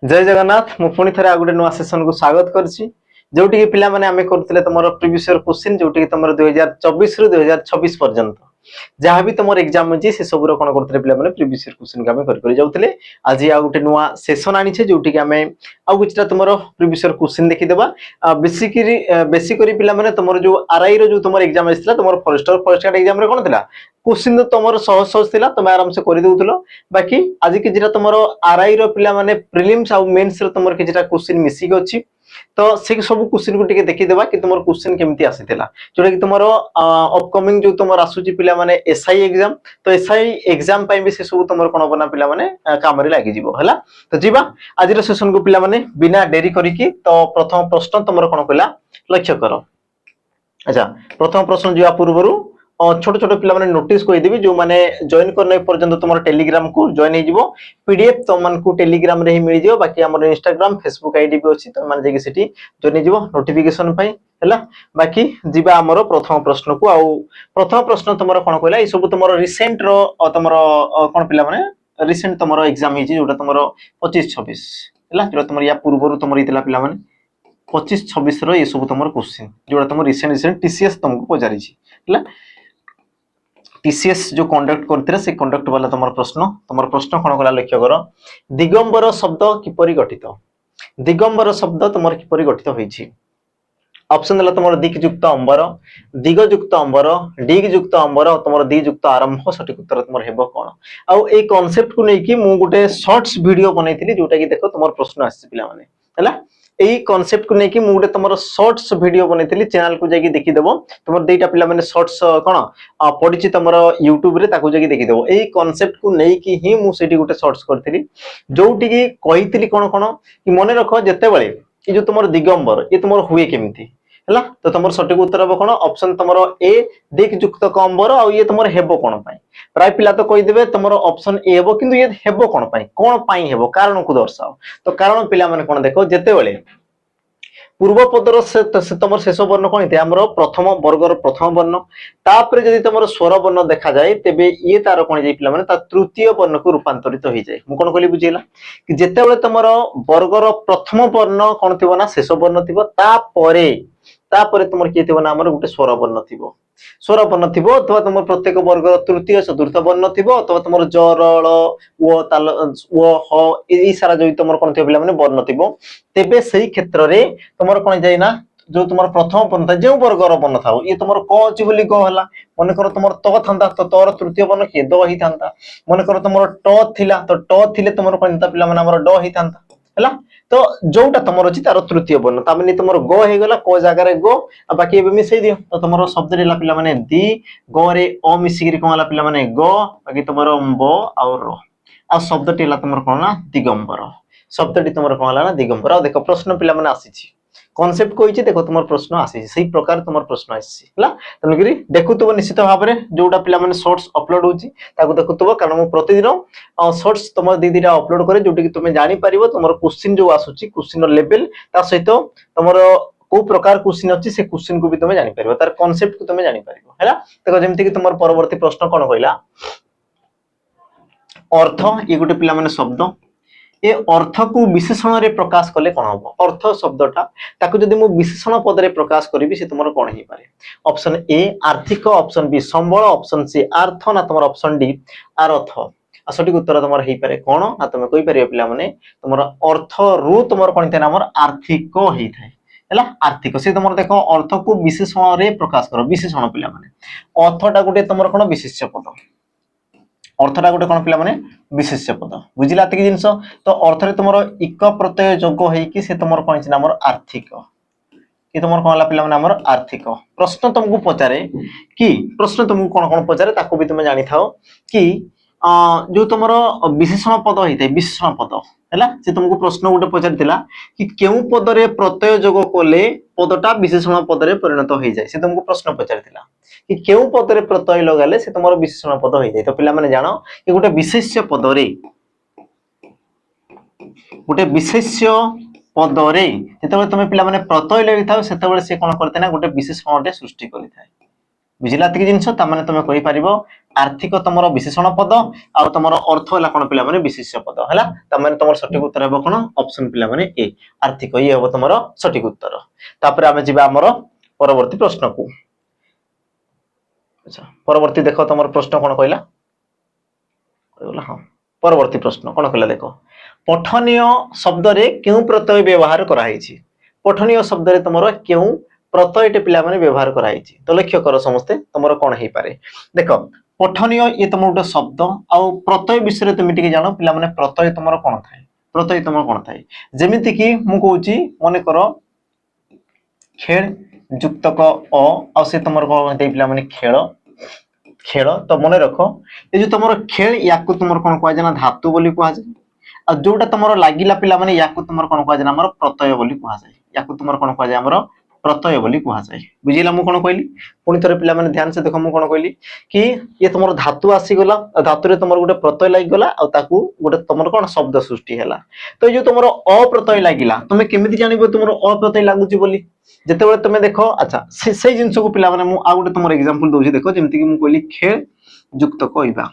जय जगन्नाथ मु पुणी थे गोटे नुआ सेसन को स्वागत करछि जोटी कि पिला माने आमे करथिले तमरो प्रीवियस ईयर क्वेश्चन जोटी कि तमरो 2024 रु 2026 पर्यंत जहाँ भी तुम एग्जाम अच्छी से सब कौन करते पिला माने प्रीवियस ईयर क्वेश्चन को कर जाउतले आज आ गोटे नुआ सेशन आनी छे जोटी कि आमे आ किछटा तुमरो प्रीवियस ईयर क्वेश्चन देखि देबा बेसिकली पिला माने तुमरो जो आरआई रो जो तुमरो एग्जाम आइसला तुमरो फॉरेस्ट गार्ड एग्जाम रे कोन थिला क्वेश्चन तो तुमरो सहज सहज थिला तुम आराम से कर देउथलो बाकी आज किछटा तुमरो आरआई रो पिला माने प्रीलिम्स आ मेंस रो तुमरो किछटा क्वेश्चन मिसी गछि अछि तो से सब क्वेश्चन को टिके देखि देबा कि तुमरो क्वेश्चन केमती आसीथिला जोटा कि तुमरो अपकमिंग जो तुमरो आसुची पिला माने एसआई एग्जाम तो एसआई एग्जाम पई भी से सब तुमरो कोन बना पिला माने काम रे लागि जिवो हला तो जीवा आज रो सेशन को पिला माने बिना देरी करिकि तो प्रथम प्रश्न तुमरो कोन कहला लक्ष्य करो। अच्छा प्रथम प्रश्न जीवा पूर्वरु छोट छोट पिला माने नोटिस कोइ देबी जो माने जॉइन करने पर्यंत तुमरो टेलीग्राम को जॉइन हे जिवो पीडीएफ तो मन को टेलीग्राम रे ही मिल जिवो बाकी हमर इंस्टाग्राम फेसबुक आईडी भी अछि तो माने जेकी सेठी जॉइन हे जिवो नोटिफिकेशन पई हला बाकी जीवा हमरो प्रथम प्रश्न को आउ प्रथम प्रश्न तुमरो कोन कहला ई सब तुमरो रिसेंट रो तुमरो कोन पिला माने रिसेंट तुमरो एग्जाम हिची जोटा तुमरो 25 26 हला जो तुमरो या पूर्वरु तुमरो इतला पिला माने 25 26 रो ये सब तुमरो क्वेश्चन जोटा तुमरो रिसेंट टीसीएस तुमको पजारी छी हला टीसीएस जो कंडक्ट करते से कंडक्ट वाला तुम प्रश्न कौन कला लक्ष्य कर दिगंबर शब्द किपरि गठित दिगंबर शब्द तुम किपरि गठित होईछि ऑप्शन देला तुम दिगयुक्त अंबर दिगयुक्त अंबर डिगयुक्त अंबर तुम दियुक्त आरंभ सठिक उत्तर तुम हेबो कोन आ ए कांसेप्ट को नेकी मु गुटे शॉर्ट्स वीडियो बनैथिली जोटा कि देखो तुम प्रश्न आसी पिला माने हला एई कांसेप्ट को नेकी मु गुटे तुमरो शॉर्ट्स वीडियो बनैथिली चैनल को जाकी देखि देबो तुमर देटा पिला माने शॉर्ट्स कोन पडिछि तुमरो YouTube रे ताको जाकी देखि देबो एई कांसेप्ट को नेकी ही मु सेठी गुटे शॉर्ट्स करथिली जोटी की कहिथिली कोन कोन कि मने रखो जते बेले कि जो तुमर दिगंबर ये तुमर हुए केमिति हला तो तुमर सठिक उत्तर हो कोन ऑप्शन तुमरो ए दिगयुक्त कंबर आ ये तुमर हेबो कोन पई प्राय पिला तो कहि देबे तुमरो ऑप्शन ए हेबो किंतु ये हेबो कोन पई हेबो कारण को दर्शाओ तो कारण पिला माने कोन देखो जते बेले पूर्व पदर से तुम शेष वर्ण कौन थे आमर प्रथम वर्गर प्रथम वर्ण तापर जदि तुम स्वर वर्ण देखा जाए तेबे ये तार कौन जाए पिला माने तृतीय वर्ण को रूपांतरित हो जाए मु कोन कहली बुझिला कि जेते बेले तुमर वर्गर प्रथम वर्ण कौन थिबो ना शेष वर्ण थिबो तापरे तुमर किए थिबो ना हमर गुटे स्वर वर्ण थिबो स्वर वर्ण थिबो अथवा तुम प्रत्येक वर्ग तृतीय चतुर्थ वर्ण थिबो अथवा तुमर जरल ओ ताल ओ ह ई सारा जो तुमर कोन थिबो पिला माने वर्ण थिबो तेबे सही क्षेत्र रे तुमर कोन जाय ना जो तुमर प्रथम वर्ण था जे वर्गर वर्ण था ये तुमर क अछि बोली क हला मन कर तुमर त थांता तो तोर तृतीय वर्ण के द ही थांता मन कर तुमर ट थिला तो ट थिले तुमर कोन था पिला माने हमर ड ही थांता हला तो जोटा तुमर अछि तार तृतीय वर्ण ता माने तुमर ग हे गला क जागा रे ग बाकी एबे मिसै दियो तो तुमर शब्द रे ला पिला माने दी ग रे अ मिसी गिरी कोला पिला माने ग बाकी तुमर ब और र आ शब्द टेला तुमर कोन ना दिगंबर शब्द टी तुमर कोन ना दिगंबर आ देखो प्रश्न पिला माने आसीछि कॉन्सेप्ट कोइछि देखो तुमर प्रश्न आसीछि सही प्रकार तुमर प्रश्न आसीछि हला तनगिरी देखुतबो निश्चित भाबरे जोटा पिला माने शॉर्ट्स अपलोड होछि ताको देखुतबो कारण मु प्रतिदिन शॉर्ट्स तुमर दीदीरा अपलोड करे जोटी कि तुमे जानि परिबो तुमर क्वेश्चन जो आसुछि क्वेश्चन लेवल ता सहित तुमर को प्रकार क्वेश्चन अछि से क्वेश्चन को भी तुमे जानि परिबो तार कांसेप्ट को तुमे जानि परिबो हला देखो जेमति कि तुमर परवर्ती प्रश्न कोन होइला अर्थ ये गोटे पिला माने शब्द ए अर्थ को विशेषण रे प्रकाश कले कोन हो अर्थ शब्दटा ताको जदि मु विशेषण पद रे प्रकाश करिवि से तुमर कोन हे पारे ऑप्शन ए आर्थिक ऑप्शन बी संबल ऑप्शन सी अर्थ ना तुमर ऑप्शन डी अर्थ आ सठिक उत्तर तुमर हे पारे कोन ना तुमे कहि पारे पिला माने तुमर अर्थ रु तुमर कोन थे हमर आर्थिक हे थाए हला आर्थिक से तुमर देखो अर्थ को विशेषण रे प्रकाश करो विशेषण पिला माने अर्थटा गुटे तुमर कोन विशेष्य पद अर्थटा गोटे कोन पिला माने विशेष्य पद बुझिला तक जिंस तो अर्थ रे तुमरो इक प्रत्यय जोग होई कि से तुमर कोन छिना हमर आर्थिक कि तुमर कोन ला पिला माने हमर आर्थिक प्रश्न तुमको पचारे कि प्रश्न तुमको कोन पचारे ताको भी तुमे जानि थाओ कि जो तुमरो विशेषण पद होइते विशेषण पद हैला से तुमको प्रश्न गोटे पचारथिला कि केउ पद रे प्रत्यय जोग कोले पदटा विशेषण पद रे परिणत होई जाय से तुमको प्रश्न पचारथिला कि केउ पद रे प्रत्यय लगाले से तुमरो विशेषण पद होई जाय तो पिला माने जानो कि गोटे विशेष्य पद रे गोटे विशेष्य पद रे जेतेबेले तुमे पिला माने प्रत्यय लगी थाओ सेतेबेले से कोन करते ना गोटे विशेषणटे सृष्टि करि थाए बुझिला तक जिंस ता माने तुमे कहि परिबो आर्थिक तुम विशेषण पद आउ तुम अर्थ है कौन पे विशेष्य पद है तमें तुम सठिक उत्तर है कौन ऑप्शन पे ए आर्थिक ये हम तुम सठिक उत्तर तापर आम जा परवर्ती प्रश्न को अच्छा परवर्ती देख तुम प्रश्न कौन कहला हाँ परवर्ती प्रश्न कौन कहला देख पठनीय शब्द रे क्यों प्रत्यय व्यवहार कराई पठनीय शब्द रे तुम क्यों प्रत्यय पिला माने व्यवहार कराई तो लक्ष्य कर समस्ते तुम कौन हो पारे देख पठनीय ये तुम गोटे शब्द आउ प्रत्यय विषय तुम टे जान पिला माने प्रत्यय तुम कौन थाए प्रत्यय तुम कौन थाए जमीती कि मु कहूँ मन कर खेल जुक्तक आ से तुम कौन पिला माने खेल खेल तो मन रख ये जो तुम खेल या तुम कौन कह जाए ना धातु बोली कह जाए आ जोटा तुम लगिला पिला माने या तुम कौन कह जाए आमर प्रत्यय बोली कह जाए या तुम कौन कह जाए आमर प्रत्यय बोली कह जाए बुझिला मु कौन कहली पुणी थोड़े पिला माने ध्यान से देख मु कौन कहली कि ये तुम धातु आसीगला धातु रे तुम गोटे प्रत्यय लगिगला आ ताकू गोटे तुम कौन शब्द सृष्टि है तो ये जो तुम अप्रत्यय लगिला तुम केमिति जानिबो तुम अप्रत्यय लागुची बोली जेतेबेले तुम देख अच्छा से जिनस को पिला माने मु आ गोटे तुम एग्जांपल दोछि देख जेमति कि मु कहली खेल युक्त कहबा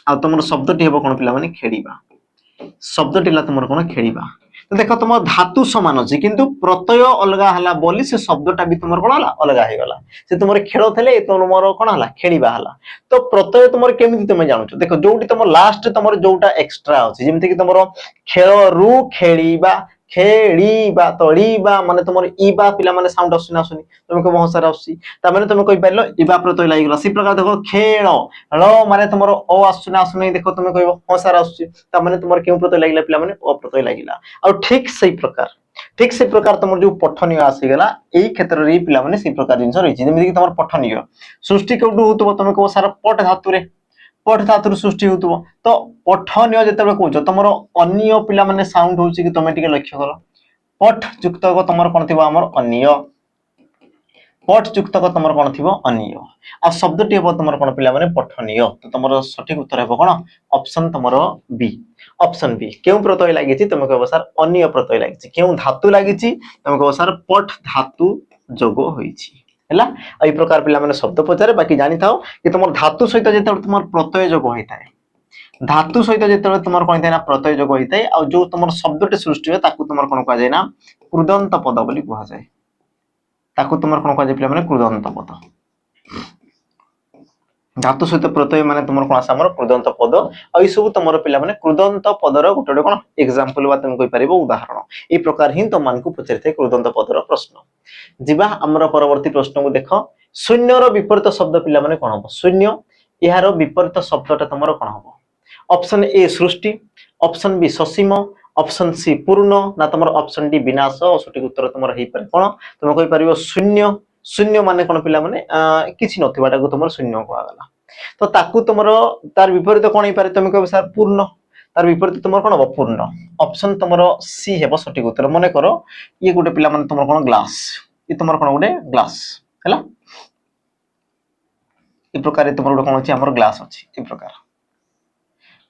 आ तुम शब्दटी हेबो कोन पिला माने खेड़ीबा शब्दटी ला तुम कोन खेड़ीबा तो देख तुम धातु समान अछि किंतु प्रत्यय अलगा हला बोली से शब्दटा भी तुम कोन हला अलगा हे गला से तुम खेल थले तुमर कोन हला खेड़ीबा हला तो प्रत्यय तुम केमिति तुम जानछ देख जोटी तुम लास्ट तुम जोटा एक्स्ट्रा अछि जेमति कि तुम खेल रु खेड़ीबा खेड़ीबा तड़ीबा माने तुम ईबा पिला माने साउंड आसुनी आसुनी तुम को बहुत सारा आसी ता माने तुम कहि परलो ईबा प्रत्यय लागि गला सी प्रकार देखो खेल ल माने तुम ओ आसुनी आसुनी देखो तुम कहबो बहुत सारा आसी ता माने तुम केउ प्रत्यय लागिला पिला माने ओ प्रत्यय लागिला और ठीक से प्रकार तुम जो पठनीय आसी गला एई क्षेत्र रे पिला माने सी प्रकार जिंस रही जेमि कि तुम पठनीय सृष्टि कोडु होतबो तुम को सारा पठ धातु रे पठ धातु सृष्टि होतबो तो पठनीय जेतेबे कहउछ तुमर अन्य पिला माने साउंड होउची कि तुम टिके लक्ष्य करो पठ युक्त को तुमर कोन थिबो हमर अन्य पठ युक्त को तुमर कोन थिबो अन्य आ शब्दटी हेबो तुमर कोन पिला माने पठनीय तो तुमर सठिक उत्तर हेबो कोन ऑप्शन तुमर बी ऑप्शन बी केउ प्रत्यय लागिछि तुम कहबो सर अन्य प्रत्यय लागिछि केउ धातु लागिछि तुम कहबो सर पठ धातु जोगो होईछि हैला एई प्रकार पिला माने शब्द पचारे बाकी जानि थाओ कि तुमर धातु सहित जेते तुमर प्रत्यय जोग होइताय धातु सहित जेते तुमर कोन थाय ना प्रत्यय जोग होइताय आ जो तुमर शब्दटे सृष्टि होय ताकू तुमर कोन कह जाय ना कृदंत पद बोली कह जाय ताकू तुमर कोन कह जाय पिला माने कृदंत पद धातु सहित प्रत्यय माने तुमर कोन आसा हमर कृदंत पद आ ई सब तुमर पिला माने कृदंत पदर गोटे कोन एग्जांपल बा तुम कहि परिबो उदाहरण ए प्रकार ही तुम मानकु पचरिथे कृदंत पदर प्रश्न जिबा हमर परवर्ती प्रश्न को देखो शून्यर विपरीत शब्द पिला माने कोन हबो शून्य यार विपरीत शब्दटा तुमर कोन हबो ऑप्शन ए सृष्टि ऑप्शन बी ससीम ऑप्शन सी पूर्ण ना तुम ऑप्शन डी विनाश सठिक उत्तर तुम हो पारे कोन तुम कहि परिबो शून्य शून्य माने कोन पिला माने किछि नथिबाटा को तुम शून्य को आगला तो ताकू तुम तार विपरीत कोन हे पारे तुम कहबो सर पूर्ण तार विपरीत तुम कोन हबो पूर्ण ऑप्शन तुम सी हेबो सठिक उत्तर मने करो ये गोटे पिला माने तुम कोन ग्लास ये तुम कोन गोटे ग्लास हैला ए प्रकार तुम गोटे कोन अछि हमर ग्लास अछि ए प्रकार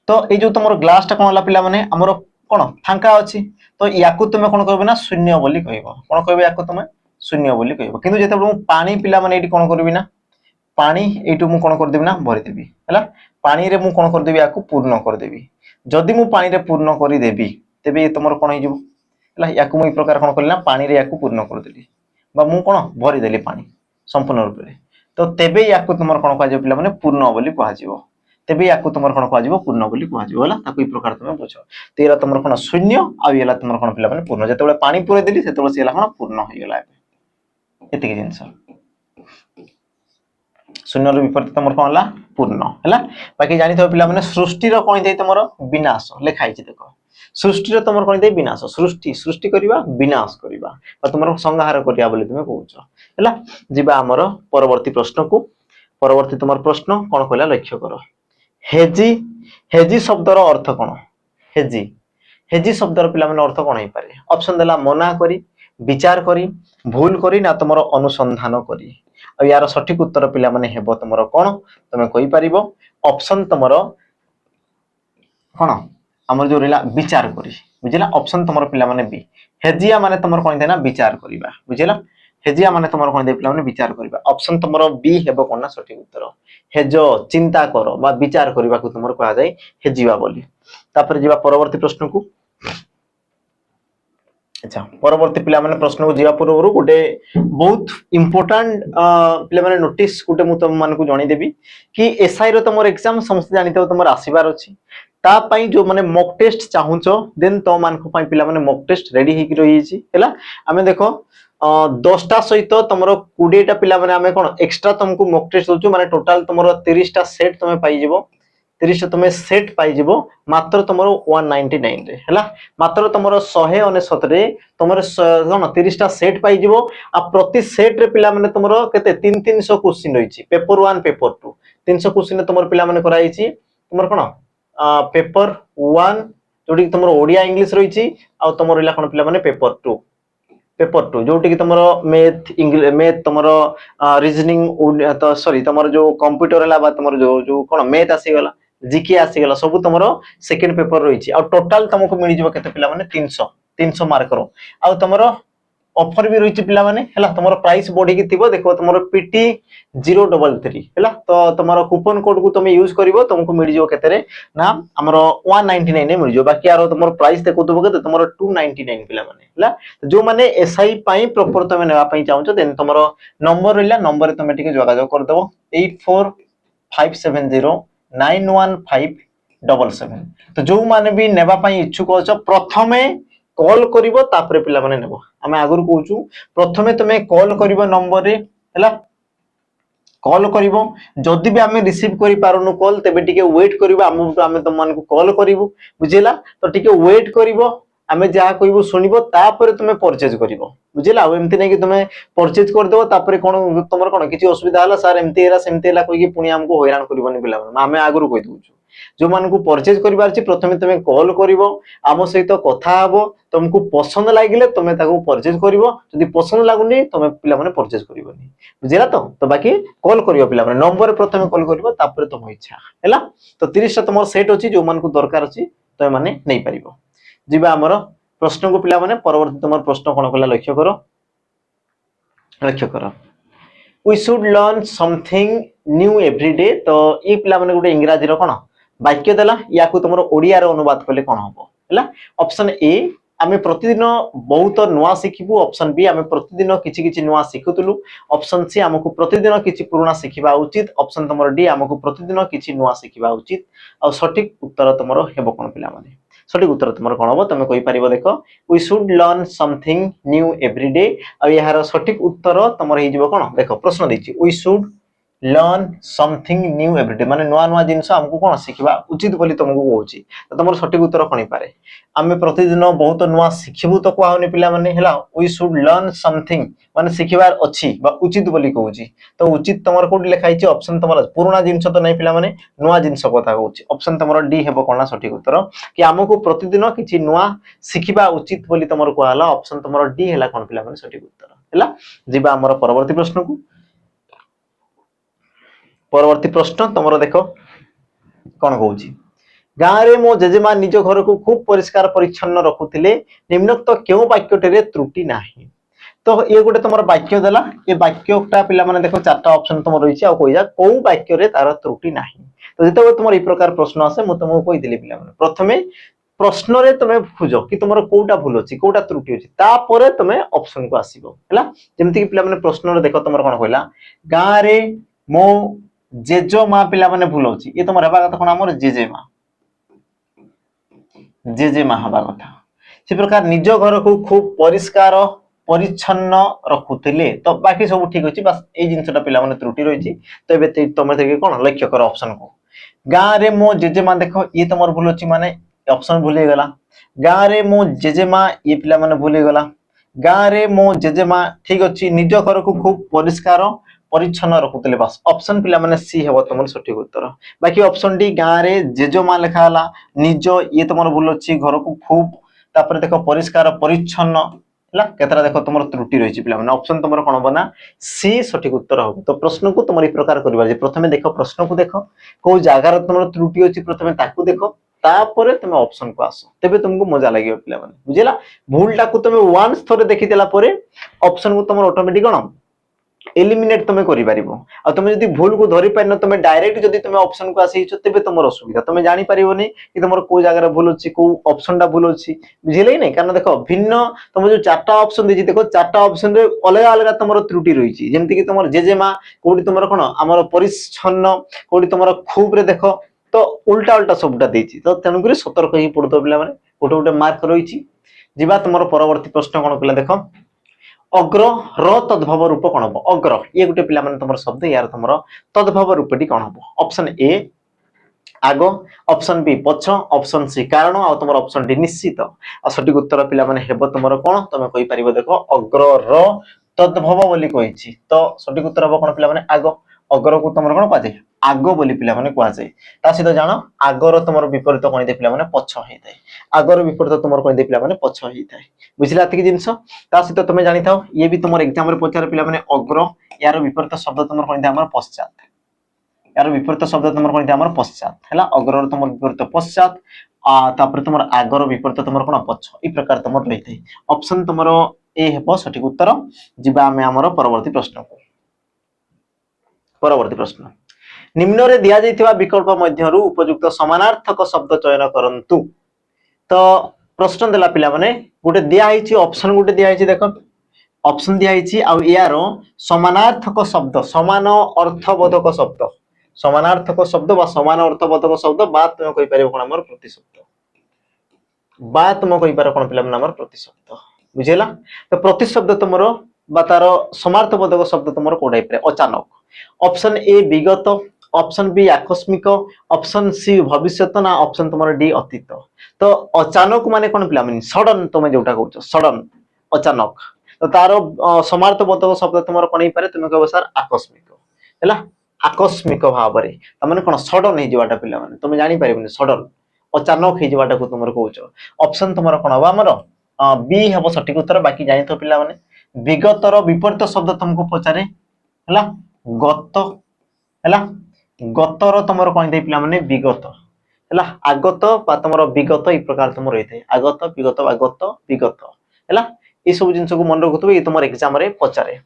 तो ये जो तुम ग्लास टा कोन होला पिला माने हमर कोन फांका अछि तो याकू तुम कोन कहबो ना शून्य बोली कहबो कोन कहबो याकू तुम शून्य बोली कहबो किंतु जेते मु पानी पिला माने एटी कोन करबी ना पानी एटू मु कोन कर देबी ना भरि देबी हैला पानी रे मु कोन कर देबी याकू पूर्ण कर देबी जदी मु पानी रे पूर्ण करि देबी तेबे तुमर कोन हे जबो हैला याकू मु ई प्रकार कोन करली ना पानी रे याकू पूर्ण कर देली बा मु कोन भरि देली पानी संपूर्ण रूप रे तो तेबे याकू तुमर कोन कह जे पिला माने पूर्ण बोली कह जिवो तेबे याकू तुमर कोन कह जिवो पूर्ण बोली कह जिवो होला ताकू ई प्रकार तुम बुझो तेरा तुमर कोन शून्य आ येला तुमर कोन पिला माने पूर्ण जेतेबेले पानी पुरे देली सेतेबेले सेला कोन पूर्ण होई गेला एतिक जिंस शून्य रो विपरीत तुमर कोन होला पूर्ण हैला बाकी जानि थो पिला माने सृष्टि रो कोन दे तुमर विनाश लेखाइ छि देखो सृष्टि रो तुमर कोन दे विनाश सृष्टि करिवा विनाश करिवा बा तुमर संहार करिया बोली तुमे कहउछ हैला जिबा हमर परवर्ती प्रश्न को परवर्ती तुमर प्रश्न कोन कहला लक्ष्य करो हेजी हेजी शब्दर अर्थ कोन हेजी हेजी शब्दर पिला माने अर्थ कोन हे पारे ऑप्शन देला मना करी विचार करी भूल करी ना तुमर अनुसंधान करी आ यार सठिक उत्तर पिला माने हेबो तुमर कोन तुमे कहि परिबो ऑप्शन तुमर कोन हमर जो रेला विचार करी बुझिला ऑप्शन तुमर पिला माने बी हेजिया माने तुमर कोन देना विचार करिबा बुझिला हेजिया माने तुमर कोन दे पिला माने विचार करबा ऑप्शन तुमर बी हेबो कोन ना सठिक उत्तर हेज चिंता करो बा विचार करबा को तुमर कहा जाय हेजिवा बोली तापर जीवा परवर्ती प्रश्न को अच्छा परवर्ती पिला माने प्रश्न को जीवा पूर्व गोटे बहुत इंपोर्टेंट पिला माने नोटिस गोटे मु तुम मान को जणी देबी कि एसआई रो तुमर एग्जाम समस्त जानि तो तुमर आसीबार अछि ता पई जो माने मॉक टेस्ट चाहुचो देन तो मान को पई पिला माने मॉक टेस्ट रेडी हेकि रही छि हैला आमे देखो 10टा सहित तुमर 20टा पिला माने आमे कोन एक्स्ट्रा तुमको मॉक टेस्ट दोछु माने टोटल तुमर 30टा सेट तुमे पाई जिवो 30 तुमे सेट पाई जिवो मात्र तुमर 199 रे हैला मात्र तुमर 169 रे तुमर कोन 30टा सेट पाई जिवो आ प्रति सेट रे पिला माने तुमर केते 300 क्वेश्चन रही छि पेपर 1 पेपर 2 300 क्वेश्चन तुमर पिला माने कराई छि तुमर कोन पेपर 1 जोटी तुमर ओडिया इंग्लिश रही छि आ तुमर रिला कोन पिला माने पेपर 2 जोटी की तुमरो मैथ इंग्लिश मैथ तुमरो रीजनिंग तो सॉरी तुमरो जो कंप्यूटर हला बा तुमरो जो कोन मैथ आसी गला जीके आसी गला सब तुमरो सेकंड पेपर रही छि आ टोटल तुमको मिल जिवो केते पिला माने 300 मार्क रो आ तुमरो ऑफर भी रही छि पिला माने हला तुमरो प्राइस बढ़ी की थिबो देखो तुमरो पीटी 033 हला तो तुमरो कूपन कोड को तुम यूज करिवो तुमको मिल जिवो केते रे ना हमरो 199 ने मिल जिवो बाकी यार तुमरो प्राइस देखो दबो केते तुमरो 299 पिला माने हला जो माने एसआई पाई प्रॉपर तुम नेवा पाई चाहूचो देन तुमरो नंबर रहिला नंबर तुम टिके जोगाजोग कर देबो 8457091577 तो जो माने भी नेवा पाई इच्छुक अछ प्रथमे कॉल करिवो तापरे पिला माने नेबो आमे आगुर कहूचू प्रथमे तुमे कॉल करिवो नंबर रे हला कॉल करिवो जदि भी आमे रिसीव करि पारुनु कॉल तबे टिके वेट करिवो आमे तुम मान को कॉल करिवो बुझिला तो टिके वेट करिवो आमे जा कहबो सुनिबो तापरे तुमे परचेज करिवो बुझिला एमति नै कि तुमे परचेज कर देबो तापरे कोन तमर कोन किछि असुविधा हला सर एमति एला सेमति एला कहि कि पुनी हमको हैरान करिवोनी पिला आमे आगुर कहि दउचू जो मान को परचेज करिवार छि प्रथमे तुमे कॉल करिवो आमो सहित कथा हबो तुमको पसंद लागिले तुमे ताको परचेज करिवो जदि पसंद लागुनी तुमे पिला माने परचेज करिवोनी बुझिला तो बाकी कॉल करिवो पिला माने नंबर प्रथमे कॉल करिवो तापरे तुम इच्छा हैला तो 30 टा तुमर सेट अछि जो मान को दरकार अछि तुमे माने नै परिवो जिबा हमर प्रश्न को पिला माने परवर्ती तुमर प्रश्न कोन कला लक्ष्य करो we should learn something new every day तो ई पिला माने गुटे इंग्रजी रो कोन वाक्य देला या को तुमरो ओडिया रो अनुवाद करले कोन हबो हैला ऑप्शन ए आमे प्रतिदिन बहुत नुवा शिखिबु ऑप्शन बी आमे प्रतिदिन किछि किछि नुवा शिखुतलु ऑप्शन सी हमकु प्रतिदिन किछि पुराना शिखिबा उचित ऑप्शन तुमरो डी हमकु प्रतिदिन किछि नुवा शिखिबा उचित आ सठिक उत्तर तुमरो हेबो कोन पिला माने सठिक उत्तर तुमरो कोन हबो तमे कहि परिबो देखो we should learn something new every day आ यार सठिक उत्तर तुमरो हे जिवो कोन देखो प्रश्न दैछि we should learn something new every day माने नुवा नुवा जिंस हमकु कोन शिखिबा उचित बोली तुमको कहूची तो तुमरो सठिक उत्तर कोन पारे आमे प्रतिदिन बहुत नुवा शिखिबु तो कहउनी पिला माने हला वी शुड लर्न समथिंग माने शिखिबार अछि बा उचित बोली कहूची तो उचित तुमरो कोड लिखाइ छि ऑप्शन तुमरो पुराना जिंस तो नै पिला माने नुवा जिंस कथा कहूची ऑप्शन तुमरो डी हेबो कोन सठिक उत्तर कि हमकु प्रतिदिन किछि नुवा शिखिबा उचित बोली तुमरो कहला ऑप्शन तुमरो डी हला कोन पिला माने सठिक उत्तर हला जिबा हमर परवर्ती प्रश्न को परवर्ती प्रश्न तुमरो देखो कोन कहूची गाँ रे मो जेजेमा निज घर को खूब परिष्कार परिच्छन्न रखुथिले निम्नोक्त केउ वाक्यटेरे त्रुटि नाही तो ये गोटे तुमरो वाक्य देला ये वाक्यटा पिला माने देखो चारटा ऑप्शन तुम रहिछि आ कहिजा को वाक्य रे तार त्रुटि नाही तो जेतो तुमरो ई प्रकार प्रश्न आसे मु तुमको कहि देली पिला माने प्रथमे प्रश्न रे तुमे खोजो कि तुमरो कोटा भूल अछि कोटा त्रुटि अछि ता परे तुमे ऑप्शन को आसीबो हैला जेमति कि पिला माने प्रश्न रे देखो तुमरो कोन कहला गाँ रे मो जेजो मा पिला माने भूल अछि ये तुमरो हेबा कथा कोन हमर जेजे मा हबा कथा से प्रकार निज घर को खूब परिष्कार परिच्छन्न रखुथिले तो बाकी सब ठीक अछि बस ए जिंसटा पिला माने त्रुटि रहिछि तो एबे तमे থেকে कोन लक्ष्य कर ऑप्शन को गाँ रे मो जेजेमा देखो ये तमर भूल अछि माने ऑप्शन भूल गला गाँ रे मो जेजेमा ये पिला माने भूल गला गाँ रे मो जेजेमा ठीक अछि निज घर को खूब परिष्कार परिच्छन्न रखुथिले बस ऑप्शन पिला माने सी हेबो तमर सठिक उत्तर बाकी ऑप्शन डी गाँ रे जेजेमा लिखा हला निज ये तमर भूल अछि घर को खूब तापर देखो परिष्कार परिच्छन्न हला केतरा देखो तुमर त्रुटि रहिछि पिला माने ऑप्शन तुमर कोन बना सी सठिक उत्तर हो तो प्रश्न को तुमर ई प्रकार करबा जे प्रथमे देखो प्रश्न को देखो को जागा रे तुमर त्रुटि अछि प्रथमे ताकू देखो तापर तुम ऑप्शन को आस तेबे तुमको मजा लगे पिला माने बुझिला भूल टाकू तुम वन्स थोड़े देखि देला परे ऑप्शन को तुम ऑटोमेटिक कोन एलिमिनेट तुम करि परिबो आ तुम जदी भूल को धरि पाइनो तुम डायरेक्ट जदी तुम ऑप्शन को आसी तेबे तुमर असुविधा तुम जानि परिबोनी कि तुमर को जगह भूल अछि को ऑप्शन टा भूल अछि बुझिले नै कारण देखो भिन्न तुम जो चारटा ऑप्शन देछि देखो चारटा ऑप्शन रे अलग अलग तुमर त्रुटि रही छि जेमति कि तुमर जेजेमा कोडी तुमर कोन हमर परिच्छन्न कोडी तुमर खूब रे देखो तो उल्टा उल्टा सबटा देछि तो तेनु करी सतर्क ही पड़तो पिला माने गोटे गोटे मार्क रही छि जिबा तुमर परवर्ती प्रश्न कोन पिला देखो अग्र र तद्भव रूप कोन हो अग्र ये गोटे पिला माने तुमर शब्द यार तुमर तद्भव रूपटी कोन हो ऑप्शन ए आगो ऑप्शन बी पछ ऑप्शन सी कारण आ तुमर ऑप्शन डी निश्चित आ सटीक उत्तर पिला माने हेबो तुमर कोन तमे कहि परिबो देखो अग्र र तद्भव बोली कहिछि तो सटीक उत्तर हो कोन पिला माने आगो अग्र को तुमर कोन पाजे आगो बोली पिला माने कुआ जाय ता सहित जानो आगर तुमर विपरीत कोन दे पिला माने पछ हेइ थाय आगर विपरीत तुमर कोन दे पिला माने पछ हेइ थाय बुझिला एतिक जिंस ता सहित तुमे जानि थाओ ये भी तुमर एग्जाम रे पचार पिला माने अग्र यार विपरीत शब्द तुमर कोन दे हमर पश्चात यार विपरीत शब्द तुमर कोन दे हमर पश्चात हैला अग्र तुमर विपरीत पश्चात तापर तुमर आगर विपरीत तुमर कोन पछ ई प्रकार तुमर रही थाय ऑप्शन तुमर ए हेबो सटीक उत्तर जिबा हमें हमर परवर्ती प्रश्न को परवर्ती प्रश्न निम्न रे दिया जाइथिबा विकल्प मध्यरु उपयुक्त समानार्थक शब्द चयन करंतु तो प्रश्न देला पिला माने गोटे दिया हिची ऑप्शन गोटे दिया हिची देखो ऑप्शन दिया हिची आ यारो समानार्थक शब्द समान अर्थबोधक शब्द समानार्थक शब्द बा समान अर्थबोधक शब्द बा तुम कहि परिबो कोन हमर प्रतिशब्द बा तुम कहि पारो कोन पिला माने हमर प्रतिशब्द बुझिला तो प्रतिशब्द तुमरो बा तार समार्थबोधक शब्द तुमरो को टाइप रे अचानक ऑप्शन ए विगत ऑप्शन बी आकस्मिक ऑप्शन सी भविष्यत ना ऑप्शन तुम्हारा डी अतीत तो अचानक माने कोन पिला माने सडन तुमे जोटा कहउछ सडन अचानक तो तार समार्थबोधक शब्द तुमरो कोन पारे तुमे कहबो सर आकस्मिक हैला आकस्मिक भाबरे त माने कोन सडन हे जवाटा पिला माने तुमे जानि पारिबनी सडन अचानक हे जवाटा को तुमरो कहउछ ऑप्शन तुमरो कोन हबा हमरो बी हेबो सटीक उत्तर बाकी जानि तो पिला माने विगतर विपरीत शब्द तुमको पचारे हैला गत हैला गतर तुमर कोन दे पिला माने विगत हैला आगत बा तुमर विगत ई प्रकार तुमर रहिथे आगत विगत विगत हैला ई सब जिंस को मन रखुथबे ई तुमर एग्जाम रे पचारे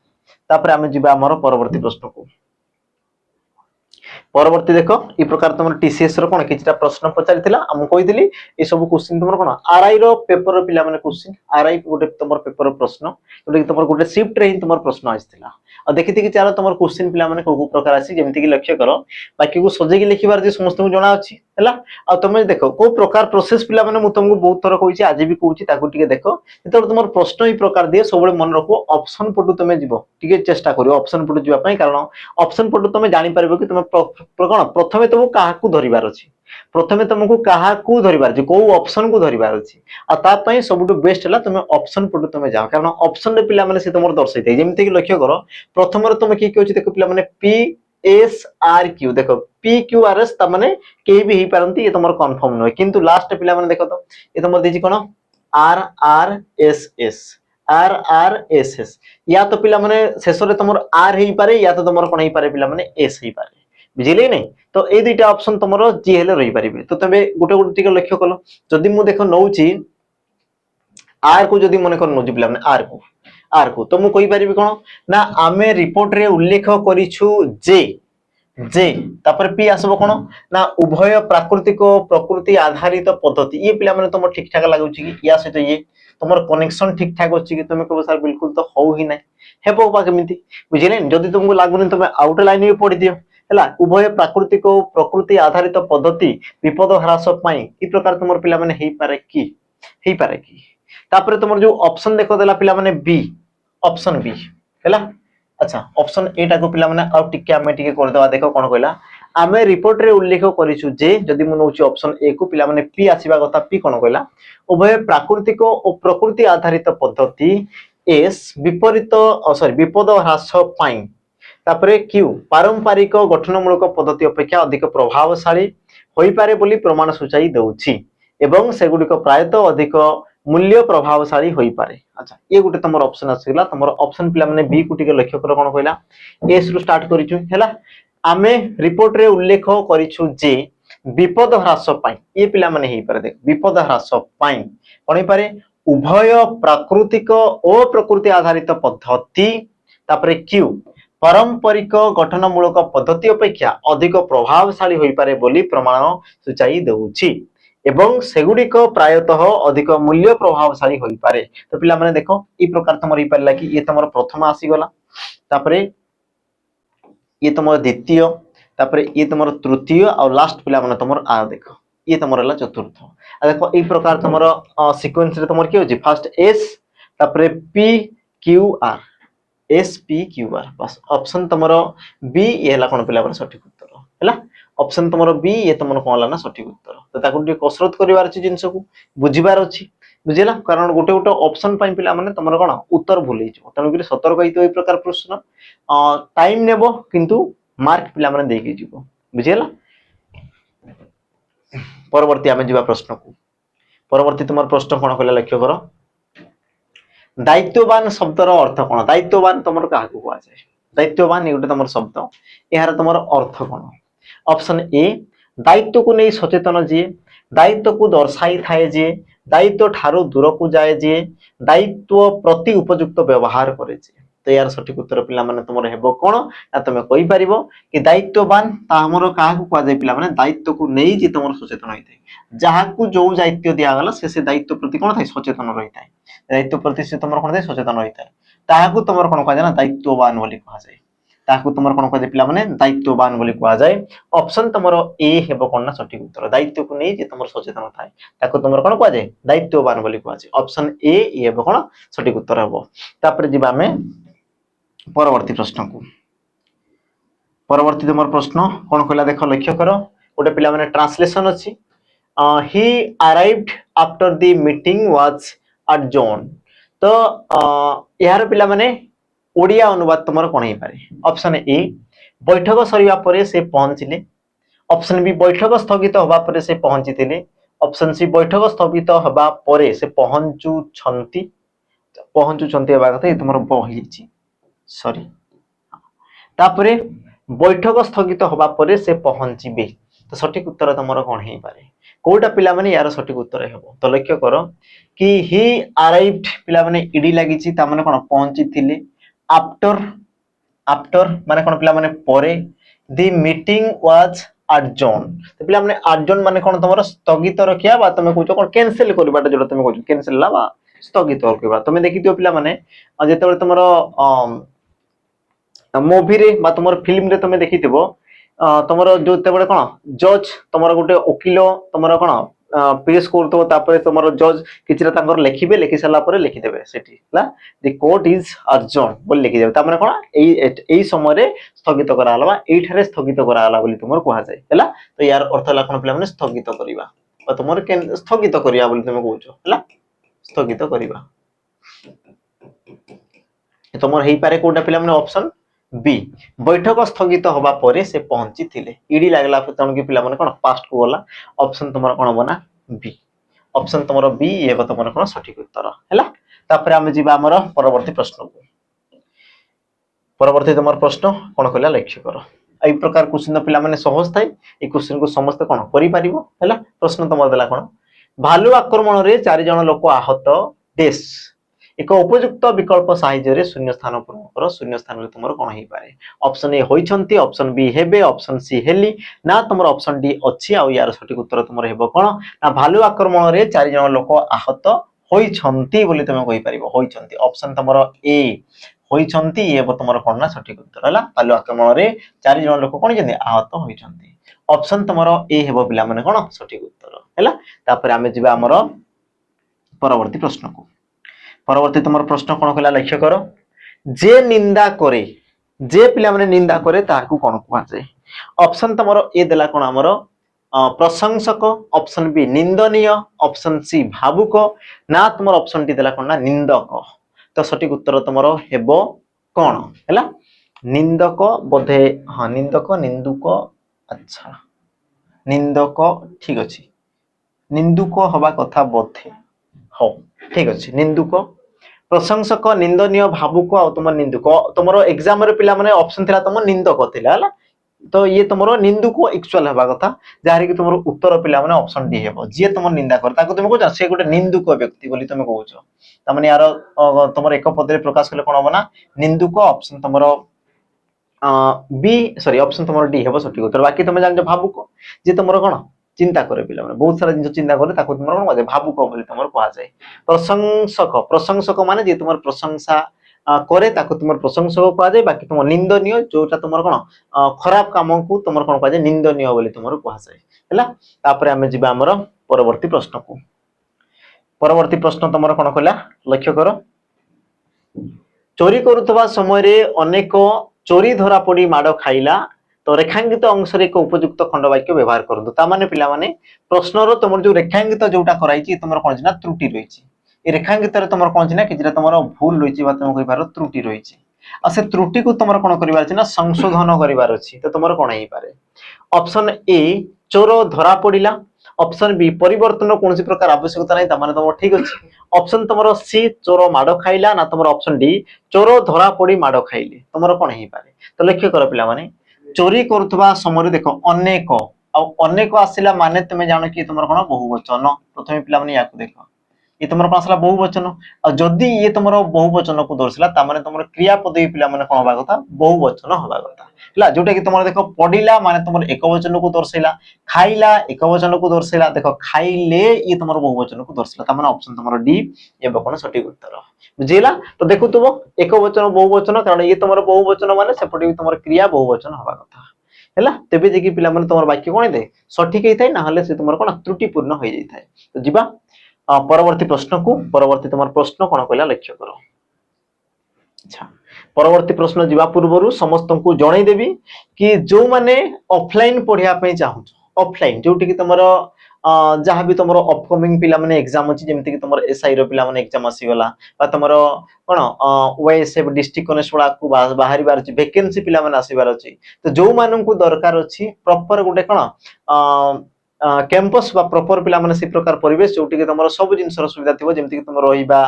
तापर हम जिबा हमर परवर्ती प्रश्न को परवर्ती देखो ई प्रकार तुमर टीसीएस रो कोन किछटा प्रश्न पचारिथिला हम कहिदिली ई सब क्वेश्चन तुमर कोन आरआई रो पेपर रो पिला माने क्वेश्चन आरआई गोटे तुमर पेपर रो प्रश्न जोटे कि तुमर गोटे शिफ्ट रे ही तुमर प्रश्न आइथिला आ देखिते कि चारो तुमर क्वेश्चन पिला माने को प्रकार आसी जेमति कि लक्ष्य करो बाकी को सजे कि लिखिबार जे समस्त को जणा अछि हैला आ तुमे देखो को प्रकार प्रोसेस पिला माने मु तुमको बहुत थोर कहिछि आज भी कहउछि ताको टिके देखो जेतो तुमर प्रश्न ही प्रकार दिए सबले मन रखो ऑप्शन पटु तुमे जीवो टिके चेष्टा करियो ऑप्शन पटु जीवा पई कारण ऑप्शन पटु तुमे जानि परबो कि तुमे कोन प्रथमे तुमको काहा को धरिबार अछि प्रथमे तुमको काहा को धरिबार अछि को ऑप्शन को धरिबार अछि आ ता पई सबटु बेस्ट हला तुमे ऑप्शन पटु तुमे जाओ कारण ऑप्शन रे पिला माने से तुमर दर्शाइते जेमति कि लक्ष्य करो प्रथम रे तुमे की कहउछि देखो पिला माने पी एस आर क्यू देखो पी क्यू आर एस त माने के भी ही पारंती ये तुमर कंफर्म न किंतु लास्ट पिला माने देखो तो ये तुमर देछि कोन आर आर एस एस या तो पिला माने शेष रे तुमर आर ही पारे या तो तुमर कोन ही पारे पिला माने एस ही पारे बुझिले नै तो ए दुईटा ऑप्शन तुमरो जी हेले रही परिबे तो तबे गोटे गोटे टिके लक्ष्य कलो जदी मु देखो नउची आर को जदी मने कर नउची पिला माने आर को तो मु कहि परिबे कोन ना आमे रिपोर्ट रे उल्लेख करिछु जे तापर पी आसबो कोन ना उभय प्राकृतिक प्रकृति आधारित पद्धति ये पिला माने तुम ठीक ठाक लागुची कि या सहित ये तुमर कनेक्शन ठीक ठाक अछि कि तुमे कहबो सर बिल्कुल तो हो ही नै हेबो बा केमिति बुझिले जदी तुमको लागुनी तुमे आउट लाइन भी पढि दियो हैला उभय प्राकृतिक प्रकृति आधारित पद्धति विपद ह्रास पई ई प्रकार तुमर पिला माने हेई पारे कि तापर तुमर जो ऑप्शन देखो देला पिला माने बी ऑप्शन बी हैला अच्छा ऑप्शन ए टा को पिला माने आ टिके हम टिके कर देबा देखो कोन कहला आमे रिपोर्ट रे उल्लेख करिछु जे जदी मु नउची ऑप्शन ए को पिला माने पी आसीबा कथा पी कोन कहला उभय प्राकृतिक और प्रकृति आधारित पद्धति एस विपरीत सॉरी विपद ह्रास पई तापरे क्यू पारंपरिक गठनमूलक पद्धति अपेक्षा अधिक प्रभावशाली होई पारे बोली प्रमाण सूचाई दउछि एवं सेगुडी को प्रायतः अधिक मूल्य प्रभावशाली होई पारे अच्छा ये गुटे तमर ऑप्शन आसीला तमर ऑप्शन पिला माने बी को टिके लक्ष्य कर कोन कहला एस रु स्टार्ट करिछु हैला आमे रिपोर्ट रे उल्लेख करिछु जे विपद ह्रास पाई ये पिला माने हेई पारे देख विपद ह्रास पाई कोन हेई पारे उभय प्राकृतिक और प्रकृति आधारित पद्धति तापरे क्यू पारंपरिक गठनमूलक पद्धति अपेक्षा अधिक प्रभावशाली होई पारे बोली प्रमाण सूचाई देउछि एवं सेगुड़िक प्रायतः अधिक मूल्य प्रभावशाली होई पारे तो पिला माने देखो ई प्रकार तमर हेई पारला कि ये तमर प्रथम आसी गला तापरे ये तमर द्वितीय तापरे ये तमर तृतीय और लास्ट पिला माने तमर आ देखो ये तमर हला चतुर्थ आ देखो ई प्रकार तमर सीक्वेंस रे तमर की होची फर्स्ट एस तापरे P Q R S P Q R बस ऑप्शन तमर बी ये हला कोन पिला माने सठिक उत्तर हला ऑप्शन तमर बी ये तमन कोन हला ना सठिक उत्तर तो ताकू डी कसरत करिवार अछि जिंस को बुझिबार अछि बुझिला कारण गोटे गोटे ऑप्शन पाई पिला माने तमर कोन उत्तर भूलि जो तनु कि सतर्क हित ए प्रकार प्रश्न टाइम नेबो किंतु मार्क पिला माने देके जीवो बुझिला परवर्ती आमे जीवा प्रश्न को परवर्ती तुमर प्रश्न कोन कहला लक्ष्य करो दायित्ववान शब्दर अर्थ कोन दायित्ववान तुमर काहा को हुआ जाय दायित्ववान एगुटे तुमर शब्द एहार तुमर अर्थ कोन ऑप्शन ए दायित्व को नहीं सचेतन जी दायित्व को दर्शाई थाए जे दायित्व ठारो दूर को जाए जे दायित्व प्रति उपयुक्त व्यवहार करे जे तो यार सठिक उत्तर पिला माने तुमर हेबो कोन ना तुमे कहि परिबो कि दायित्ववान ता हमरो काहा को दिया पिला माने दायित्व को नहीं जे तुमर सचेतन होइते जहा को जो दायित्व दिया गला से दायित्व प्रति कोन थाई सचेतन रहिताय दायित्व प्रति से तुमर कोन थाई सचेतन रहिताय ताहा को तुमर कोन कहा जाय ना दायित्ववान बोली कहा जाय ताकू तुमर कोन कह पिला माने दायित्ववान बोली कहा जाय ऑप्शन तुमर ए हेबो कोन ना सठिक उत्तर दायित्व को नहीं जे तुमर सचेतन थाए ताकू तुमर कोन कहा जाय दायित्ववान बोली कहा जाय ऑप्शन ए हेबो कोन सठिक उत्तर हेबो तापर जिबा में परवर्ती प्रश्न को परवर्ती तुमर प्रश्न कोन कहला देखो लक्ष्य करो गोटे पिला माने ट्रांसलेशन अछि ही arrived after the meeting was adjourned तो यार पिला माने ओडिया अनुवाद तुमर कोन हे पारे ऑप्शन ए बैठक सरिया परे से पहुंचले ऑप्शन बी बैठक स्थगित होबा परे से पहुंचीतिले ऑप्शन सी बैठक स्थगित होबा परे से पहुंचु छंती हेबा कथा ए तुमर बहि छि सॉरी तापरे बैठक स्थगित होबा परे से पहुंचीबे तो सठिक उत्तर तुमर कोन हे पारे कोटा पिला माने यार सठिक उत्तर हेबो तो लक्ष्य करो कि ही अराइव्ड पिला माने इडी लागि छि ता माने कोन पहुंचीतिले आफ्टर माने कोन पिला माने परे द मीटिंग वाज adjourned तो पिला माने adjourn माने कोन तमरो स्थगित रखिया बा तमे कहू कोन कैंसिल करबाटा जोटा तमे कहू कैंसिल ला बा स्थगित करबा तमे देखि दियो पिला माने जेते बेले तमरो मूवी रे बा तमरो फिल्म रे तमे देखिथिबो तमरो जोते बेले कोन जज तमरो गोटे वकील तमरो कोन पेश करतो तापर तमरो जज किछरा तांगर लिखिबे लिखि सला परे लिखि देबे सेठी ला द कोर्ट इज adjourned बोल लिखि देबे ता माने कोन एई समय रे स्थगित करा हलवा एई ठरे स्थगित करा हला बोली तुमर कहा जाय हला तो यार अर्थ ला कोन पिला माने स्थगित करिबा और तुमर के स्थगित करिया बोली तुमे कहउछो हला स्थगित करिबा तुमर हेई पारे कोटा पिला माने ऑप्शन बी बैठक स्थगित होबा परे से पहुंची थिले इडी लागला तण के पिला माने कोन पास्ट को गला ऑप्शन तुमर कोन बना बी ऑप्शन तुमर बी ये तुमर कोन सठिक उत्तर हैला तापर हम जीवा हमर परवर्ती प्रश्न को परवर्ती तुमर प्रश्न कोन कहला लक्ष्य करो एई प्रकार क्वेश्चन पिला माने सहज थाई ए क्वेश्चन को समस्त कोन करि पारिबो हैला प्रश्न तुमर देला कोन भालू आक्रमण रे 4 जण लोक आहत देश एक उपयुक्त विकल्प साहाय्य रे शून्य स्थान पूर्ण करो शून्य स्थान रे तुमर कोन हेई पारे ऑप्शन ए होइछंती ऑप्शन बी हेबे ऑप्शन सी हेली ना तुमर ऑप्शन डी अछि आ यार सठिक उत्तर तुमर हेबो कोन ना भालू आक्रमण रे 4 जण लोक आहत होइछंती बोली तुमे कहि पारिबो होइछंती ऑप्शन तुमर ए होइछंती ये तुमर कोन ना सठिक उत्तर हला भालू आक्रमण रे 4 जण लोक कोन जंदी आहत होइछंती ऑप्शन तुमर ए हेबो पिला माने कोन सठिक उत्तर हला तापर आमे जिबा हमर परवर्ती प्रश्न को परवर्ती तुमर प्रश्न कोन कहला लक्ष्य करो जे निंदा करे जे पिला माने निंदा करे ताकू कोन कहवा जाय ऑप्शन तुमर ए देला कोन हमर प्रशंसक ऑप्शन बी निंदनीय ऑप्शन सी भावुक ना तुमर ऑप्शन डी देला कोन ना निंदक तो सठिक उत्तर तुमर हेबो कोन हैला निंदक बोधे हां निंदक निंदुक अच्छा निंदक ठीक अछि निंदुक हवा कथा बोधे हो ठीक अछि निंदुक प्रशंसक निंदनीय भावुक आ तुम निंदुक तुमरो एग्जाम रे पिला माने ऑप्शन थिला तुम निंदक थिला हला तो ये तुमरो निंदु को एक्चुअल हेबा कथा जहार कि तुमरो उत्तर पिला माने ऑप्शन डी हेबो जे तुम निंदा कर ताको तुम कहछ से गोटे निंदुक व्यक्ति बोली तुम कहछ त माने यार तुमर एक पदरे प्रकाश कले कोन होबो ना निंदुक ऑप्शन तुमरो बी सॉरी ऑप्शन तुमरो डी हेबो सठिक उत्तर बाकी तुम जान भावुक जे तुमरो कोन चिंता करे पिला माने बहुत सारा जिंस चिंता करे ताको तुमरो कोन भावुक बोली तुमरो कहा जाय प्रशंसक प्रशंसक माने जे तुमर प्रशंसा करे ताको तुमर प्रशंसक कहा जाय बाकी तुम निंदनीय जोटा तुमर कोन खराब काम को तुमर कोन कहा जाय निंदनीय बोली तुमरो कहा जाय हैला तापर हमें जिबा हमर परवर्ती प्रश्न को परवर्ती प्रश्न तुमर कोन कहला लक्ष्य करो चोरी करुवा समय रे अनेक चोरी धरा पड़ी माड़ खाइला तो रेखांकित अंश एक उपयुक्त खंड वाक्य व्यवहार करंतु ता माने पिला माने प्रश्नर तुमर जो रेखांकित जोटा कराइछि तुमर कोन ना त्रुटि रहिछि ए रेखांकित रे तुमर कोन ना किछरा तुमर भूल रहिछि बा तुम कहि पारो त्रुटि रहिछि आ से त्रुटि को तुमर कोन करिवार अछि ना संशोधन करिवार अछि तो तुमर कोन हेइ पारे ऑप्शन ए चोर धरा पड़िला ऑप्शन बी परिवर्तन कौन प्रकार आवश्यकता नहीं तमाने तुम ठीक अच्छे ऑप्शन तुम सी चोर माड़ खाइला ना तुम ऑप्शन डी चोर धरा पड़ी माड़ खाइले तुम कौन हो पारे तो लक्ष्य कर पिला माने चोरी करुवा समय देख अनेक अनेक आसिला माने तुम जान कि तुम कौन बहुवचन प्रथम पिला माने याकू देख ये तुम कौन आसला बहुवचन और जदि ये तुम बहुवचन को दर्शाला तामाने तुम क्रियापद पिला माने कौन हवा कथा बहुवचन हवा कथा हला जोटा कि तुम देख पड़िला माने तुम एक वचन को दर्शाइला खाइला एक वचन को दर्शाइला देख खाइले ये तुम बहुवचन को दर्शाइला तामाने ऑप्शन तुम डी ये कौन सठिक उत्तर बुझिला तो देखु तुम एक वचन बहुवचन कारण ये तुम बहुवचन माने सेपटे भी तुम क्रिया बहुवचन हवा कथा हैला तेबे जे कि पिला माने तुम वाक्य कोन दे सठिक हेइ थाय ना हले से तुम कोन त्रुटिपूर्ण हो जाय थाय तो जिबा परवर्ती प्रश्न को परवर्ती तुम प्रश्न कौन कहला लक्ष्य करो अच्छा परवर्ती प्रश्न जीवा पूर्व समस्त को जणई देबी कि जो माने ऑफलाइन पढ़िया पे चाहू ऑफलाइन जोटी कि तुम जहाँ भी तुम अपकमिंग पिला माने एग्जाम अछि जेमति कि तुम एसआई रो पिला माने एग्जाम आसी गला बा तुम कोन ओएसएफ डिस्ट्रिक्ट कनेस्टोड़ा को बाहरी बार अछि वैकेंसी पिला माने आसीबार अछि तो जो मानन को दरकार अछि प्रॉपर गुटे कोन कैंपस बा प्रॉपर पिला माने से प्रकार परिवेश जोटी के तुम सब जिंस सुविधा थिबो जेमति कि तुम रहिबा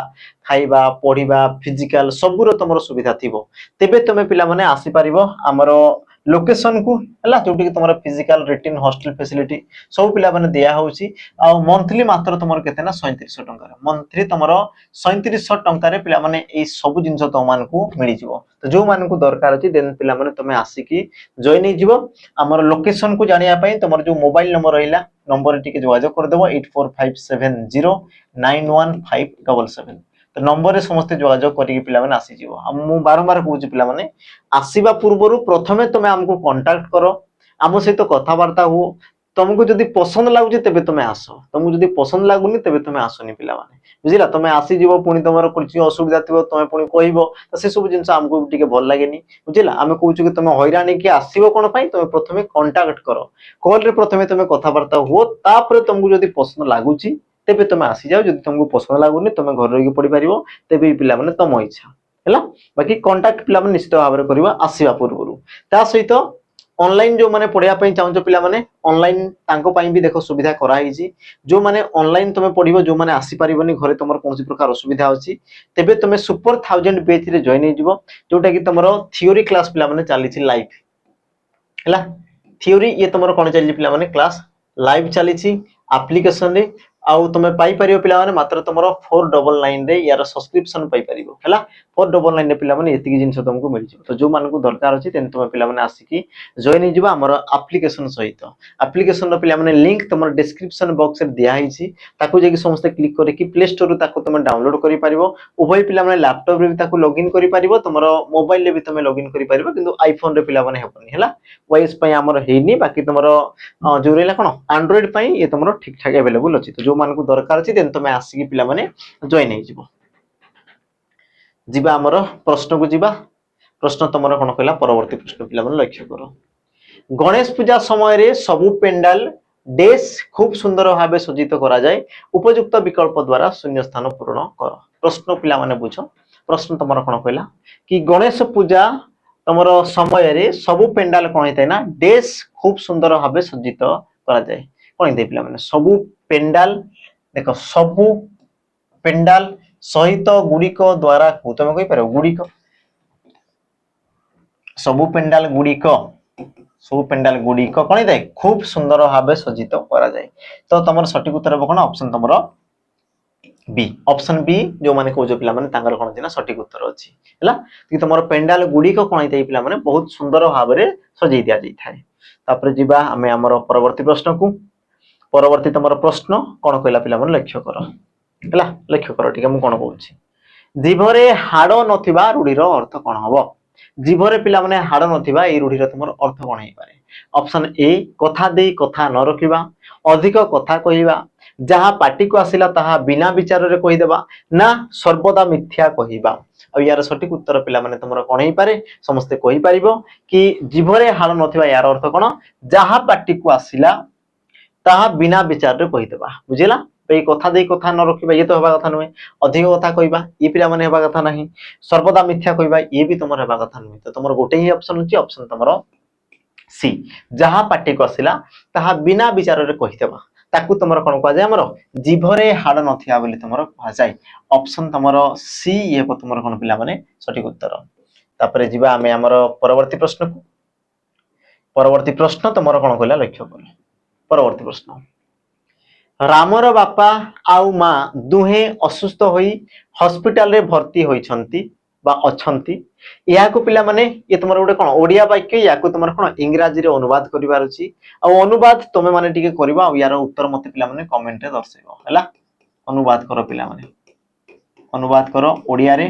खाइबा पढ़िबा फिजिकल सबुर तुम सुविधा थिबो तेबे तुम पिला माने आसी परिबो हमरो लोकेशन को हला जोटी कि तुम फिजिकल रिटन हॉस्टल फैसिलिटी सब पिला माने दिया होउची आ मंथली मात्र तुम केते ना 3700 टंका मंथली तुम 3700 टंका रे पिला माने ए सब जिंस तुम मान को मिली जिवो तो जो मान को दरकार अछि देन पिला माने तुम आसी की जॉइन हो जिवो हमर लोकेशन को जानिया पई तुमर जो मोबाइल नंबर रहिला नंबर टिके जोगाजोग कर देबो 8457091577 तो नंबर रे समस्त जोगाजोग करिके पिला माने आसी जिवो हम मु बारंबार कहूची पिला माने आसीबा पूर्वरु प्रथमे तुमे हमको कांटेक्ट करो आम सहित कथा वार्ता हो तुमको जदि पसंद लागुची तेबे तुमे आसो तुमको जदि पसंद लागुनी तेबे तुमे आसोनी पिला माने बुझिला तुमे आसी जिवो पुनी तुमर कुछ असुविधा थिबो तुमे पुनी कहिबो तो से सब जिंस हमको टिके भल लागेनी बुझिला आमे कहूची कि तुमे हैरानी कि आसीबो कोन पई तुमे प्रथमे कांटेक्ट करो कॉल रे प्रथमे तुमे कथा वार्ता हो तापर तुमको जदि पसंद लागुची तेबे तुमे आसी जाओ जदि तुमको पसंद लागुनी तुमे घर रही पढ़ी परिबो तेबे पिला माने तुम इच्छा हैला बाकी कांटेक्ट पिला माने निश्चित भाव में करबा आसीबा पूर्वरु ता सहित ऑनलाइन जो माने पढ़िया पई चाहू पिला माने ऑनलाइन तांको पई भी देखो सुविधा करा हिची जो माने ऑनलाइन तुमे पढ़िबो जो माने आसी परिबनी घरे तुमर कोनसी प्रकार असुविधा अछि तेबे तुमे सुपर 1000 बैच रे जॉइन हिजबो जोटा कि तुमरो थ्योरी क्लास पिला माने चली छि लाइव हैला थ्योरी ये तुमरो कोन चली पिला माने क्लास लाइव चली छि एप्लीकेशन रे आउ तुमे पाई परियो पिला माने मात्र तुमरो 499 रे यार सब्सक्रिप्शन पाई परिबो हैला 499 रे पिला माने एतिकी जिंस तुमको मिल जिवो तो जो मान को दरकार अछि तेन तुमे पिला माने आसी की जॉइन हो जिवो हमर एप्लीकेशन सहित एप्लीकेशन रो पिला माने लिंक तुमर डिस्क्रिप्शन बॉक्स रे दिया हिची ताको जे कि समस्त क्लिक करे कि प्ले स्टोर रो ताको तुमे डाउनलोड करि परिबो उभय पिला माने लैपटॉप रे भी ताको लॉगिन करि परिबो तुमरो मोबाइल रे भी तुमे लॉगिन करि परिबो किंतु आईफोन रे पिला माने हेबनी हैला वाइस पई हमर हेनी बाकी तुमरो जो रेला कोन एंड्रॉइड पई ये तुमरो ठीक ठाक अवेलेबल अछि तो जो मान को दरकार अछि देन तुमे आसी की पिला माने जॉइन हो जिवो जिबा हमर प्रश्न को जिबा प्रश्न तुमरो कोन कहला परवर्ती प्रश्न पिला माने लक्ष्य करो गणेश पूजा समय रे सबु पेंडाल डेस खूब सुंदर भाबे सज्जित करा जाय उपयुक्त विकल्प द्वारा शून्य स्थान पूर्ण कर प्रश्न पिला माने बुझो प्रश्न तुमरो कोन कहला कि गणेश पूजा तुमरो समय रे सबु पेंडाल कोन हेतै ना डेस खूब सुंदर भाबे सज्जित करा जाय कोन हेतै पिला माने सबु पेंडाल देखो सबु पेंडाल सहित गुड़िक द्वारा को तुम कहि पारो गुड़िक सबु पेंडाल गुड़िक ସବୁ ପେଣ୍ଡାଲ ଗୁଡିକ କଣ ହେଇଥାଏ खूब सुंदर भाव सज्जित करा जाए। तो तुम सठिक उत्तर हम कौन ऑप्शन तुम बी ऑप्शन बी जो माने कौज पिला माने तांगर कोन दिना सठिक उत्तर अछि हला कि तमरो पेंडाल गुडी को कोन इतै पिला माने बहुत सुंदर भाबरे सजै दिया जाई थाए। तापर जिबा हमें हमर परवर्ती प्रश्न को परवर्ती तमरो प्रश्न कोन कहला पिला माने लक्ष्य करो हला लक्ष्य करो ठीक है मु कोन कहूची जीभरे हाड़ नथिबा रूढीर अर्थ कोन हबो जीभरे पिला माने हाड़ नथिबा ए रूढीर तमरो अर्थ कोन हे पारे। ऑप्शन ए कथा देई कथा न रखिबा अधिक कथा कहिबा जहा पार्टी को आसिला ताहा बिना विचार रे कहि देबा ना सर्वदा मिथ्या कहिबा। आ यार सठिक उत्तर पिला माने तमरो कोन हे पारे समस्त कहि परिबो कि जीभरे हाड़ नथिबा यार अर्थ कोन जहा पार्टी को आसिला ताहा बिना विचार रे कहि देबा बुझिला। पे कथा देई कथा न रखिबा ये तो हेबा कथा नुहे अधिक कथा कहिबा ये पिला माने हेबा कथा नाही सर्वदा मिथ्या कहिबा ये भी तमरो हेबा कथा नुहे। तो तमरो गोटे ही ऑप्शन अछि ऑप्शन तमरो सी जहा पार्टी को आसिला ताहा बिना विचार रे कहि देबा ताकू तमरो कोन कह जाय हमरो जीभरे हाड़ नथिया बोली तमरो कह जाय ऑप्शन तमरो सी ये तमरो कोन पिला माने सठिक उत्तर। तापरे जिबा हमें हमरो परवर्ती प्रश्न को परवर्ती प्रश्न तमरो कोन कहला लक्ष्य कर परवर्ती प्रश्न रामर बापा आउ मा दुहे असुस्थ होई हॉस्पिटल रे भर्ती होइछंती बा अछंती या को पिला माने ये तुमर गोटे कोन ओडिया वाक्य या को तुमर कोन इंग्रजी रे अनुवाद करिवार अछि आ अनुवाद तमे माने टिके करबा आ यार उत्तर मते पिला माने कमेंट रे दर्शाइबो हला अनुवाद करो पिला माने अनुवाद करो ओडिया रे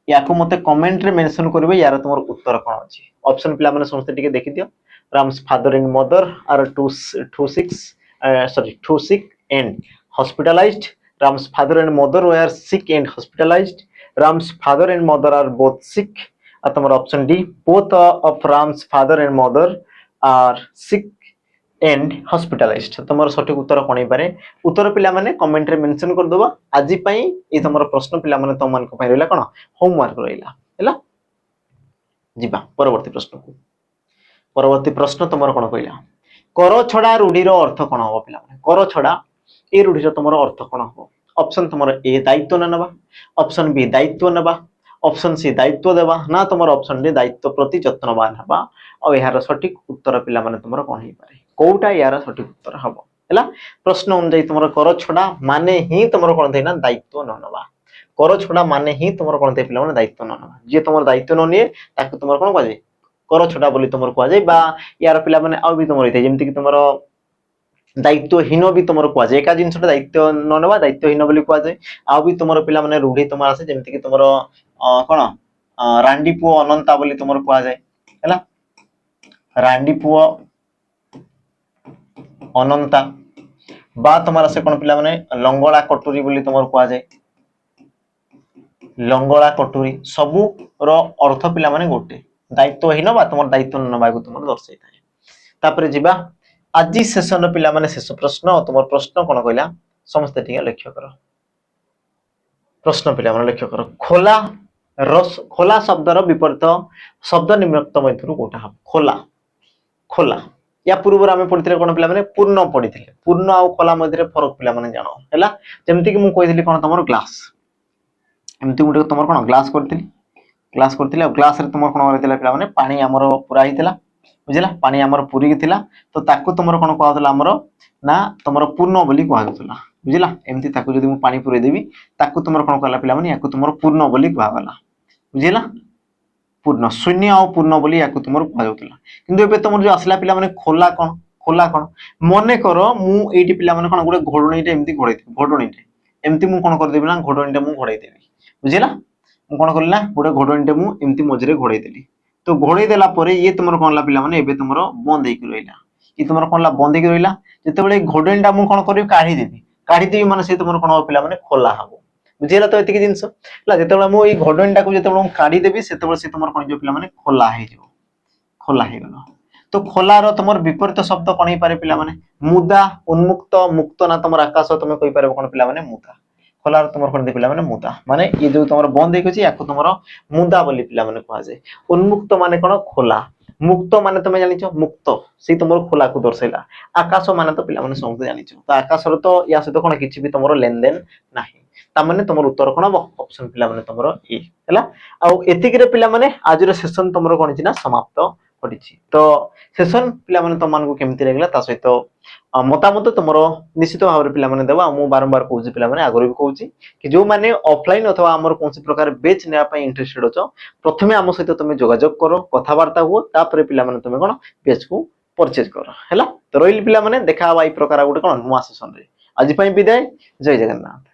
या को मते कमेंट रे मेंशन करबे यार तुमर उत्तर कोन अछि। ऑप्शन पिला माने समस्त टिके देखि दियो Ram's father and mother are too sick and hospitalized. Ram's father and mother were sick and hospitalized. Ram's father and mother are both sick. Atamar option D both of Ram's father and mother are sick and hospitalized. तमर सठिक उत्तर कोन पारे उत्तर पिला माने comment रे mention कर दबा आजि पई ए तमर प्रश्न पिला माने तमन को पई रहला कोन होमवर्क रहला हैला जिबा परवर्ती प्रश्न को परवर्ती प्रश्न तमर कोन कहला कर छडा रूढीर अर्थ कोन हो पिला माने कर छडा ए रूढीर तमर अर्थ कोन हो। ऑप्शन तमर ए दायित्व न नबा ऑप्शन बी दायित्व नबा ऑप्शन सी दायित्व देबा ना तमर ऑप्शन डी दायित्व प्रति यत्नवान हबा और यार सठिक उत्तर पिला माने तमर कोन हे पारे कोउटा यार सठिक उत्तर हबो हैला प्रश्न अनुसार तमर कर छडा माने ही तमर कोन देना दायित्व न नबा कर छडा माने ही तमर कोन दे पिला माने दायित्व न नबा जे तमर दायित्व न निए ताकू तमर कोन कहै कर छडा बोली तमर कहै जाय बा यार पिला माने आ भी तमर इते जेमति कि तमर दायित्वहीन भी तुम कह जाए एका जिनस दायित्व न नवा दायित्वहीन बोली कह जाए आ भी तुम पिला माने रूढ़ी तुम आसे जेमति कि तुम कौन रांडी पुओ अनंता बोली तुम कह जाए हैला रांडी पुओ अनंता बा तुम आसे कोन पिला माने लंगड़ा कटुरी बोली तुम कह जाए लंगड़ा कटुरी सबु रो अर्थ पिला माने गोटे दायित्वहीन बा तुम दायित्व न नवा को तुम दर्शाई थाए। तापर जिबा आज सेशन पिला माने शेष प्रश्न तुम प्रश्न कौन कहला समस्त टिके लक्ष्य कर प्रश्न पिला माने लक्ष्य कर खोला रस खोला शब्दर विपरीत शब्द निम्नलिखित मध्यरु कोटा हम खोला खोला या पूर्व आमे पढिथिले कोन पिला माने पूर्ण पढिथिले पूर्ण आ खोला मध्यरे फरक पिला माने जानो हैला जेमति कि मु कहिथिली कोन तमरो ग्लास एमति गुटे तमरो कोन ग्लास करथिले और ग्लास रे तमरो कोन रहथिला पिला माने पानी हमरो पूरा हिथिला बुझिला पानी हमर पूरी की थिला तो ताकू तुमर कोन कहथला हमर ना तुमर पूर्ण बोली कहथला बुझिला एमति ताकू जदी मु पानी पुरै देबी ताकू तुमर कोन कहला पिला माने याकू तुमर पूर्ण बोली कहगला बुझिला पूर्ण शून्य आ पूर्ण बोली याकू तुमर कहथला किंतु एबे तुमर जो असला पिला माने खोला कोन मने करो मु एटी पिला माने कोन गुडे घोडणीटे एमति घोडणीटे एमति मु कोन कर देबी ना घोडणीटे मु घोडै देबी बुझिला मु कोन करला गुडे घोडणीटे मु एमति मजरे घोडै देली तो घोड़े देला परे ये तुमर कोनला पिला माने एबे तुमर बंद हेकि रहिला ई तुमर कोनला बंद हेकि रहिला जते बेले घोड़ेंडा मु कोन करियो काढी देबी माने से तुमर कोन पिला माने खोला हबो बुझिला तो एतिकी जिंस ला जते बेले मु ई घोड़ेंडा को जते बेले मु काढी देबी सेते बेले से तुमर कोन जो पिला माने खोला हे जो खोला हे गलो तो खोला रो तुमर विपरीत शब्द कोन हे पारे पिला माने मुदा उन्मुक्त मुक्त ना तुमर आकाश तुम कहि पारे कोन पिला माने मुदा खोला तुमर कोन दे पिला माने मुदा माने ये जो तुमर बंद हेकि छी याको तुमर मुदा बोली पिला माने कहा जाय उन्मुक्त माने कोन खोला मुक्त माने तुम जानिछो मुक्त से तुमर खोला को दर्शाइला आकाश माने तो पिला माने समझ जानिछो तो आकाश रो तो या से तो कोन किछि भी तुमर लेन देन नाही ता माने तुमर उत्तर कोन हबो ऑप्शन पिला माने तुमर ए हैला आ एतिक रे पिला माने आज रो सेशन तुमर कोन छी ना समाप्त ପଡିଛି। ତ ସେସନ ପିଲାମାନେ ତମମାନଙ୍କୁ କେମିତି ଲାଗିଲା ତା ସହିତ ମତାମତ ତୁମର ନିଶ୍ଚିତ ଭାବରେ ପିଲାମାନେ ଦେବ। ଆଉ ମୁଁ ବାରମ୍ବାର କହୁଛି ପିଲାମାନେ, ଆଗରୁ ବି କହୁଛି କି ଯୋଉମାନେ ଅଫଲାଇନ ଅଥବା ଆମର କୌଣସି ପ୍ରକାର ବେଚ୍ ନେବା ପାଇଁ ଇଣ୍ଟରେଷ୍ଟେଡ ଅଛ, ପ୍ରଥମେ ଆମ ସହିତ ତମେ ଯୋଗାଯୋଗ କର, କଥାବାର୍ତ୍ତା ହୁଅ, ତାପରେ ପିଲାମାନେ ତମେ କଣ ବେଚ୍ କୁ ପରଚେଜ କର ହେଲା। ତ ରହିଲି ପିଲାମାନେ, ଦେଖା ହବା ଏଇ ପ୍ରକାର ଗୋଟେ କଣ ନୂଆ ସେସନରେ। ଆଜି ପାଇଁ ବିଦାୟ, ଜୟ ଜଗନ୍ନାଥ।